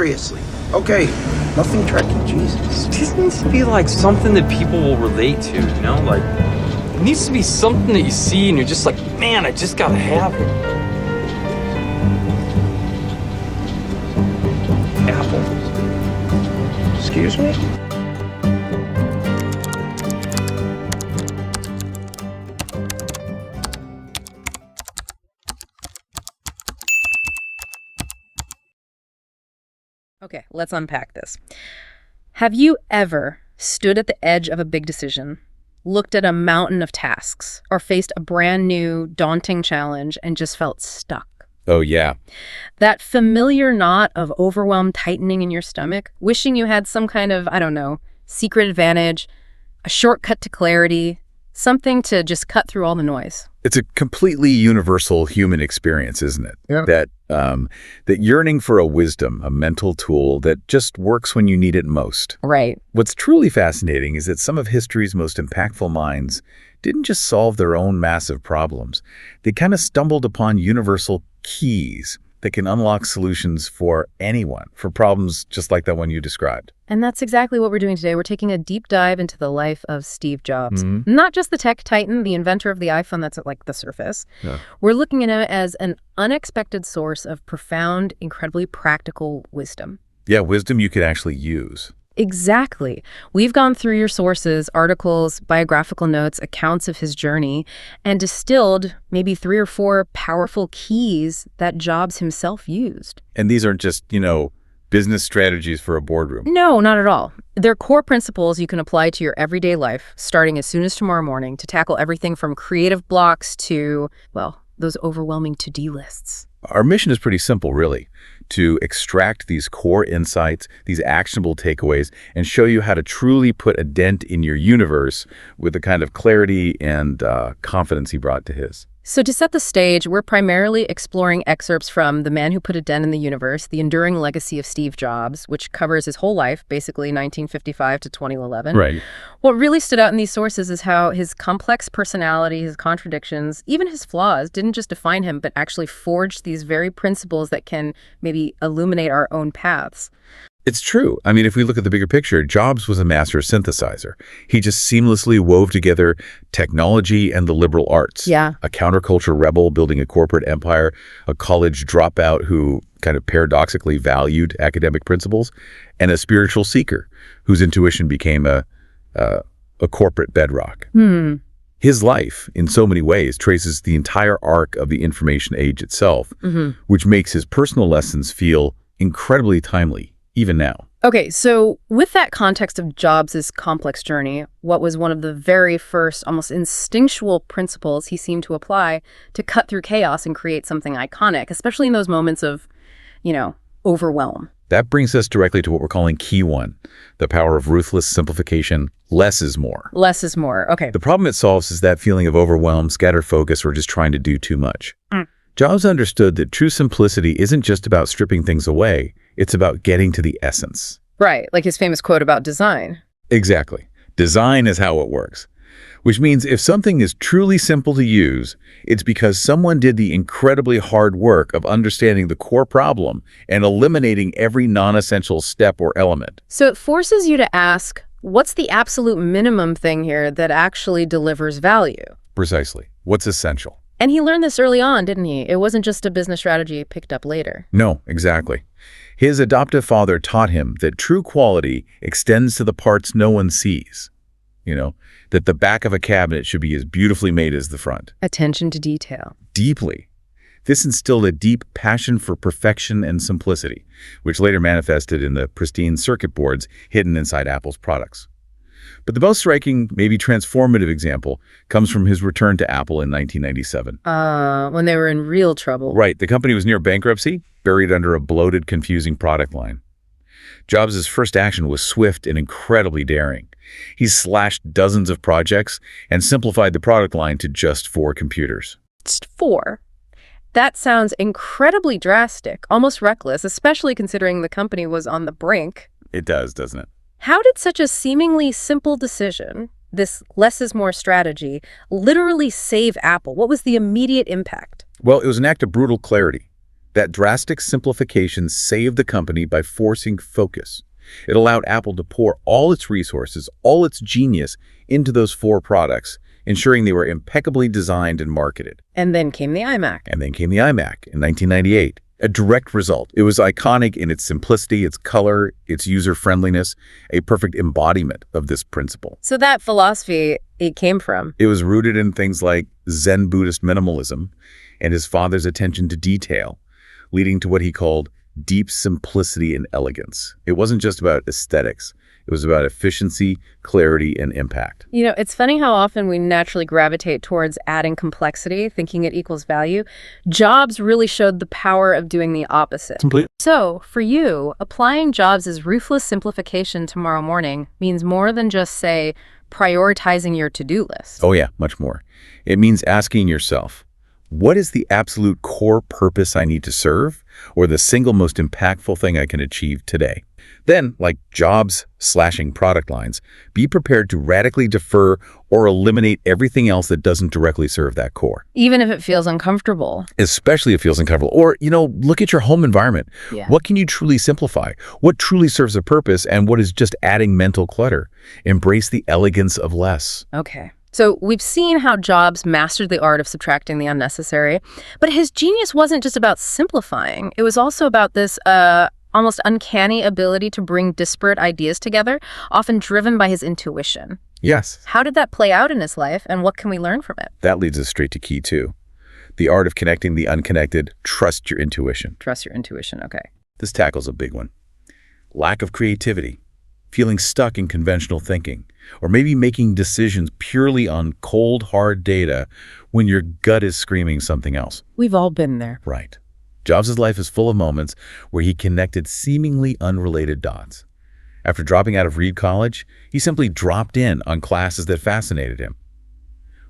Seriously. Okay, nothing tricky, Jesus. This needs to be like something that people will relate to, you know? Like, it needs to be something that you see and you're just like, man, I just gotta have it. Apple. Excuse me? Okay, let's unpack this. Have you ever stood at the edge of a big decision, looked at a mountain of tasks, or faced a brand new, daunting challenge and just felt stuck? Oh, yeah. That familiar knot of overwhelm tightening in your stomach, wishing you had some kind of, secret advantage, a shortcut to clarity, something to just cut through all the noise. It's a completely universal human experience, isn't it? Yeah. That yearning for a wisdom, a mental tool that just works when you need it most. Right. What's truly fascinating is that some of history's most impactful minds didn't just solve their own massive problems. They kind of stumbled upon universal keys that can unlock solutions for anyone, for problems just like that one you described. And that's exactly what we're doing today. We're taking a deep dive into the life of Steve Jobs. Not just the tech titan, the inventor of the iPhone that's at like the surface. Yeah. We're looking at him as an unexpected source of profound, incredibly practical wisdom. Yeah, wisdom you could actually use. Exactly. We've gone through your sources, articles, biographical notes, accounts of his journey, and distilled maybe 3 or 4 powerful keys that Jobs himself used. And these aren't just, business strategies for a boardroom. No, not at all. They're core principles you can apply to your everyday life, starting as soon as tomorrow morning, to tackle everything from creative blocks to, those overwhelming to-do lists. Our mission is pretty simple, really, to extract these core insights, these actionable takeaways, and show you how to truly put a dent in your universe with the kind of clarity and confidence he brought to his. So to set the stage, we're primarily exploring excerpts from The Man Who Put a Dent in the Universe, The Enduring Legacy of Steve Jobs, which covers his whole life, basically 1955 to 2011. Right. What really stood out in these sources is how his complex personality, his contradictions, even his flaws didn't just define him, but actually forged these very principles that can maybe illuminate our own paths. It's true. I mean, if we look at the bigger picture, Jobs was a master synthesizer. He just seamlessly wove together technology and the liberal arts. Yeah. A counterculture rebel building a corporate empire, a college dropout who kind of paradoxically valued academic principles, and a spiritual seeker whose intuition became a corporate bedrock. His life, in so many ways, traces the entire arc of the information age itself, which makes his personal lessons feel incredibly timely, even now. Okay, so with that context of Jobs' complex journey, what was one of the very first, almost instinctual principles he seemed to apply to cut through chaos and create something iconic, especially in those moments of, overwhelm? That brings us directly to what we're calling Key 1, the power of ruthless simplification. Less is more. Less is more. Okay. The problem it solves is that feeling of overwhelm, scattered focus, or just trying to do too much. Jobs understood that true simplicity isn't just about stripping things away. It's about getting to the essence. Right, like his famous quote about design. Exactly. Design is how it works. Which means if something is truly simple to use, it's because someone did the incredibly hard work of understanding the core problem and eliminating every non-essential step or element. So it forces you to ask, what's the absolute minimum thing here that actually delivers value? Precisely. What's essential? And he learned this early on, didn't he? It wasn't just a business strategy he picked up later. No, exactly. His adoptive father taught him that true quality extends to the parts no one sees. That the back of a cabinet should be as beautifully made as the front. Attention to detail. Deeply. This instilled a deep passion for perfection and simplicity, which later manifested in the pristine circuit boards hidden inside Apple's products. But the most striking, maybe transformative example comes from his return to Apple in 1997. When they were in real trouble. Right. The company was near bankruptcy, buried under a bloated, confusing product line. Jobs' first action was swift and incredibly daring. He slashed dozens of projects and simplified the product line to just 4 computers. Just 4? That sounds incredibly drastic, almost reckless, especially considering the company was on the brink. It does, doesn't it? How did such a seemingly simple decision, this less is more strategy, literally save Apple? What was the immediate impact? Well, it was an act of brutal clarity. That drastic simplification saved the company by forcing focus. It allowed Apple to pour all its resources, all its genius, into those 4 products, ensuring they were impeccably designed and marketed. And then came the iMac. And then came the iMac in 1998. A direct result. It was iconic in its simplicity, its color, its user-friendliness, a perfect embodiment of this principle. So that philosophy, it came from? It was rooted in things like Zen Buddhist minimalism and his father's attention to detail, leading to what he called deep simplicity and elegance. It wasn't just about aesthetics. It was about efficiency, clarity, and impact. You know, it's funny how often we naturally gravitate towards adding complexity, thinking it equals value. Jobs really showed the power of doing the opposite. So, for you, applying Jobs' ruthless simplification tomorrow morning means more than just, say, prioritizing your to-do list. Oh yeah, much more. It means asking yourself, what is the absolute core purpose I need to serve, or the single most impactful thing I can achieve today? Then, like Jobs slashing product lines, be prepared to radically defer or eliminate everything else that doesn't directly serve that core. Even if it feels uncomfortable. Especially if it feels uncomfortable. Or, look at your home environment. Yeah. What can you truly simplify? What truly serves a purpose, and what is just adding mental clutter? Embrace the elegance of less. Okay. So we've seen how Jobs mastered the art of subtracting the unnecessary, but his genius wasn't just about simplifying. It was also about this almost uncanny ability to bring disparate ideas together, often driven by his intuition. Yes. How did that play out in his life, and what can we learn from it? That leads us straight to key 2. The art of connecting the unconnected. Trust your intuition. Trust your intuition, okay. This tackles a big one. Lack of creativity. Feeling stuck in conventional thinking, or maybe making decisions purely on cold, hard data when your gut is screaming something else. We've all been there. Right. Jobs' life is full of moments where he connected seemingly unrelated dots. After dropping out of Reed College, he simply dropped in on classes that fascinated him.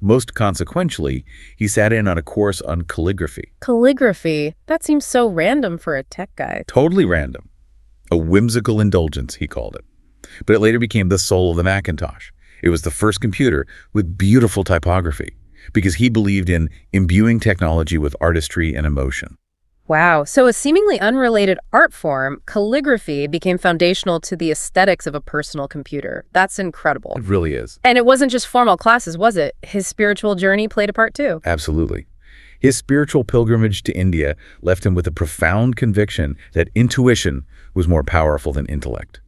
Most consequentially, he sat in on a course on calligraphy. Calligraphy? That seems so random for a tech guy. Totally random. A whimsical indulgence, he called it. But it later became the soul of the Macintosh. It was the first computer with beautiful typography because he believed in imbuing technology with artistry and emotion. Wow. So a seemingly unrelated art form, calligraphy, became foundational to the aesthetics of a personal computer. That's incredible. It really is. And it wasn't just formal classes, was it? His spiritual journey played a part too. Absolutely. His spiritual pilgrimage to India left him with a profound conviction that intuition was more powerful than intellect.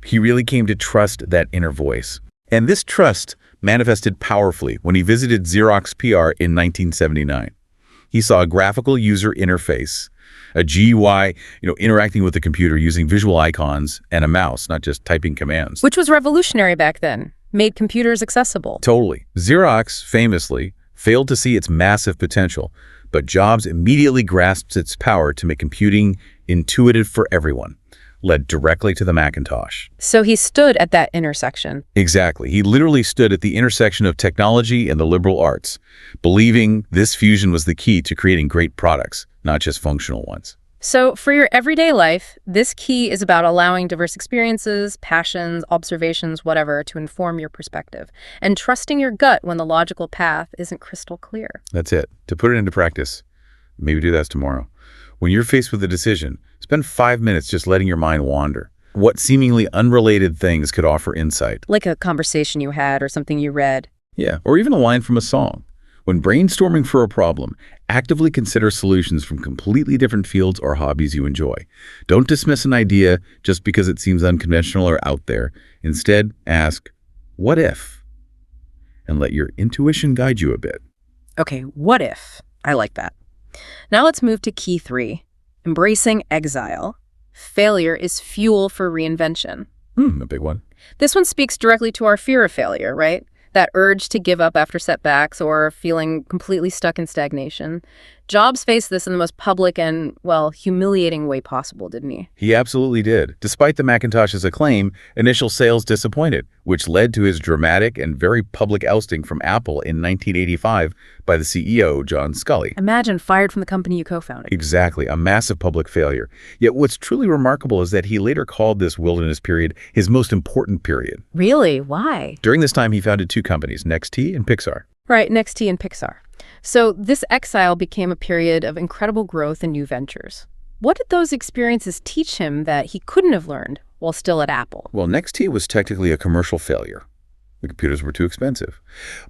He really came to trust that inner voice. And this trust manifested powerfully when he visited Xerox PR in 1979. He saw a graphical user interface, a GUI, interacting with the computer using visual icons and a mouse, not just typing commands. Which was revolutionary back then, made computers accessible. Totally. Xerox famously failed to see its massive potential, but Jobs immediately grasped its power to make computing intuitive for everyone, led directly to the Macintosh. So he stood at that intersection. Exactly. He literally stood at the intersection of technology and the liberal arts, believing this fusion was the key to creating great products, not just functional ones. So for your everyday life, this key is about allowing diverse experiences, passions, observations, whatever, to inform your perspective, and trusting your gut when the logical path isn't crystal clear. That's it. To put it into practice, maybe do that tomorrow. When you're faced with a decision, spend 5 minutes just letting your mind wander. What seemingly unrelated things could offer insight? Like a conversation you had or something you read. Yeah, or even a line from a song. When brainstorming for a problem, actively consider solutions from completely different fields or hobbies you enjoy. Don't dismiss an idea just because it seems unconventional or out there. Instead, ask, what if? And let your intuition guide you a bit. Okay, what if? I like that. Now let's move to key 3, embracing exile. Failure is fuel for reinvention. A big one. This one speaks directly to our fear of failure, right? That urge to give up after setbacks or feeling completely stuck in stagnation. Jobs faced this in the most public and, well, humiliating way possible, didn't he? He absolutely did. Despite the Macintosh's acclaim, initial sales disappointed, which led to his dramatic and very public ousting from Apple in 1985 by the CEO, John Sculley. Imagine fired from the company you co-founded. Exactly, a massive public failure. Yet what's truly remarkable is that he later called this wilderness period his most important period. Really? Why? During this time, he founded 2 companies, NextT and Pixar. Right, NextT and Pixar. So this exile became a period of incredible growth and new ventures. What did those experiences teach him that he couldn't have learned while still at Apple? Well, NXT was technically a commercial failure. The computers were too expensive.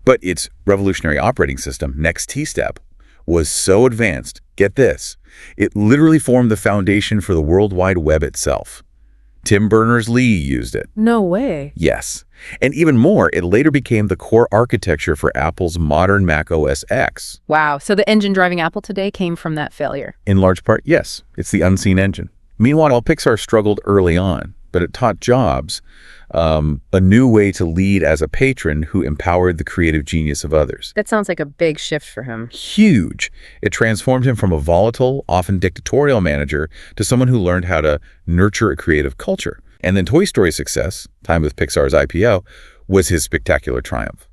But its revolutionary operating system, NXT Step, was so advanced, get this, it literally formed the foundation for the World Wide Web itself. Tim Berners-Lee used it. No way. Yes. And even more, it later became the core architecture for Apple's modern Mac OS X. Wow. So the engine driving Apple today came from that failure. In large part, yes. It's the unseen engine. Meanwhile, Pixar struggled early on, but it taught Jobs a new way to lead as a patron who empowered the creative genius of others. That sounds like a big shift for him. Huge. It transformed him from a volatile, often dictatorial manager to someone who learned how to nurture a creative culture. And then Toy Story's success, time with Pixar's IPO, was his spectacular triumph.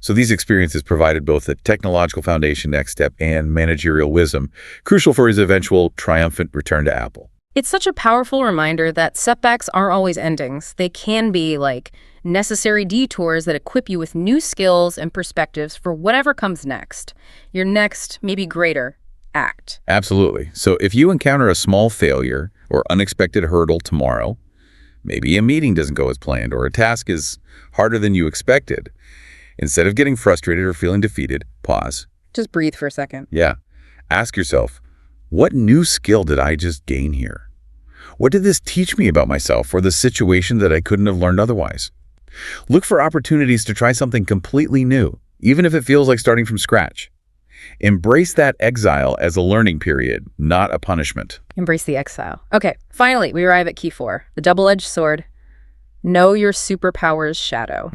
So these experiences provided both the technological foundation next step and managerial wisdom, crucial for his eventual triumphant return to Apple. It's such a powerful reminder that setbacks aren't always endings. They can be like necessary detours that equip you with new skills and perspectives for whatever comes next. Your next, maybe greater, act. Absolutely. So if you encounter a small failure or unexpected hurdle tomorrow, maybe a meeting doesn't go as planned or a task is harder than you expected, instead of getting frustrated or feeling defeated, pause. Just breathe for a second. Yeah. Ask yourself, what new skill did I just gain here? What did this teach me about myself or the situation that I couldn't have learned otherwise? Look for opportunities to try something completely new, even if it feels like starting from scratch. Embrace that exile as a learning period, not a punishment. Embrace the exile. Okay, finally, we arrive at key 4, the double-edged sword. Know your superpower's shadow.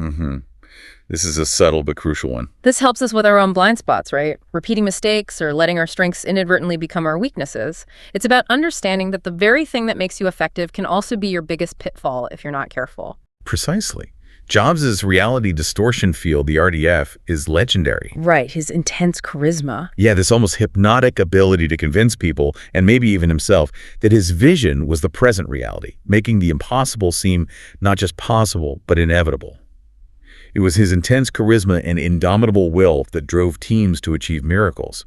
This is a subtle but crucial one. This helps us with our own blind spots, right? Repeating mistakes or letting our strengths inadvertently become our weaknesses. It's about understanding that the very thing that makes you effective can also be your biggest pitfall if you're not careful. Precisely. Jobs' reality distortion field, the RDF, is legendary. Right, his intense charisma. Yeah, this almost hypnotic ability to convince people, and maybe even himself, that his vision was the present reality, making the impossible seem not just possible, but inevitable. It was his intense charisma and indomitable will that drove teams to achieve miracles.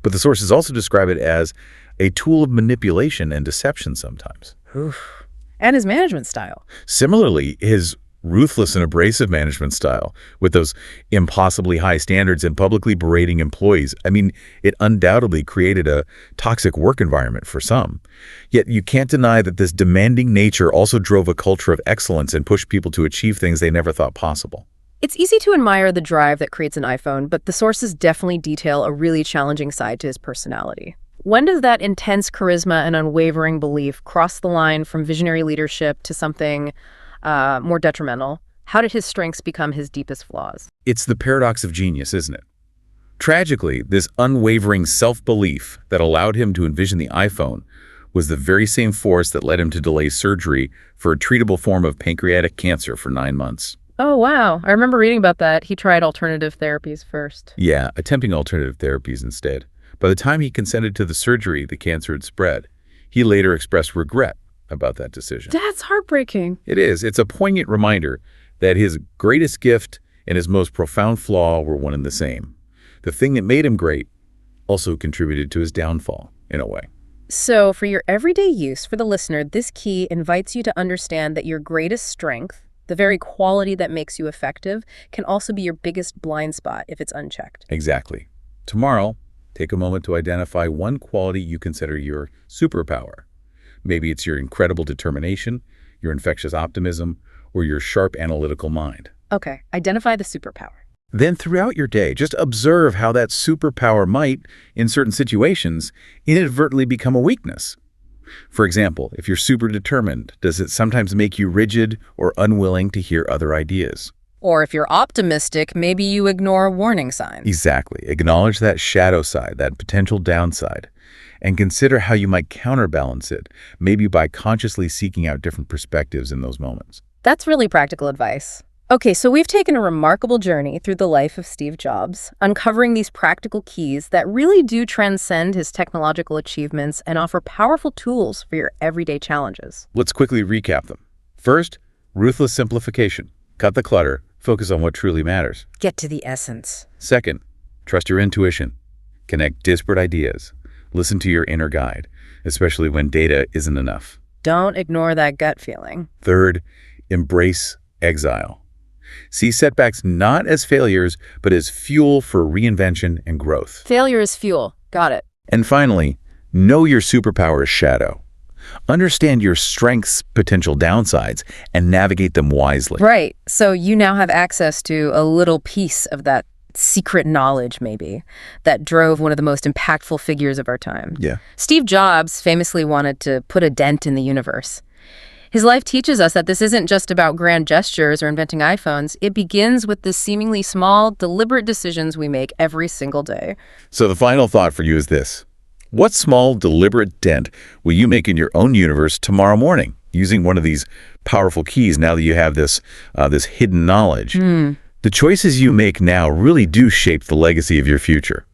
But the sources also describe it as a tool of manipulation and deception sometimes. Oof. And his management style. Similarly, his ruthless and abrasive management style, with those impossibly high standards and publicly berating employees, it undoubtedly created a toxic work environment for some. Yet you can't deny that this demanding nature also drove a culture of excellence and pushed people to achieve things they never thought possible. It's easy to admire the drive that creates an iPhone, but the sources definitely detail a really challenging side to his personality. When does that intense charisma and unwavering belief cross the line from visionary leadership to something more detrimental? How did his strengths become his deepest flaws? It's the paradox of genius, isn't it? Tragically, this unwavering self-belief that allowed him to envision the iPhone was the very same force that led him to delay surgery for a treatable form of pancreatic cancer for 9 months. Oh, wow. I remember reading about that. He tried alternative therapies first. Yeah, attempting alternative therapies instead. By the time he consented to the surgery, the cancer had spread. He later expressed regret about that decision. That's heartbreaking. It is. It's a poignant reminder that his greatest gift and his most profound flaw were one and the same. The thing that made him great also contributed to his downfall, in a way. So for your everyday use, for the listener, this key invites you to understand that your greatest strength, the very quality that makes you effective, can also be your biggest blind spot if it's unchecked. Exactly. Tomorrow, take a moment to identify one quality you consider your superpower. Maybe it's your incredible determination, your infectious optimism, or your sharp analytical mind. Okay, identify the superpower. Then throughout your day, just observe how that superpower might, in certain situations, inadvertently become a weakness. For example, if you're super determined, does it sometimes make you rigid or unwilling to hear other ideas? Or if you're optimistic, maybe you ignore warning signs. Exactly. Acknowledge that shadow side, that potential downside, and consider how you might counterbalance it, maybe by consciously seeking out different perspectives in those moments. That's really practical advice. Okay, so we've taken a remarkable journey through the life of Steve Jobs, uncovering these practical keys that really do transcend his technological achievements and offer powerful tools for your everyday challenges. Let's quickly recap them. First, ruthless simplification. Cut the clutter, focus on what truly matters. Get to the essence. Second, Trust your intuition. Connect disparate ideas. Listen to your inner guide, especially when data isn't enough. Don't ignore that gut feeling. Third, embrace exile. See setbacks not as failures, but as fuel for reinvention and growth. Failure is fuel. Got it. And finally, know your superpower's shadow. Understand your strengths' potential downsides and navigate them wisely. Right. So you now have access to a little piece of that secret knowledge, maybe, that drove one of the most impactful figures of our time. Yeah. Steve Jobs famously wanted to put a dent in the universe. His life teaches us that this isn't just about grand gestures or inventing iPhones. It begins with the seemingly small, deliberate decisions we make every single day. So the final thought for you is this. What small, deliberate dent will you make in your own universe tomorrow morning using one of these powerful keys now that you have this hidden knowledge? The choices you make now really do shape the legacy of your future.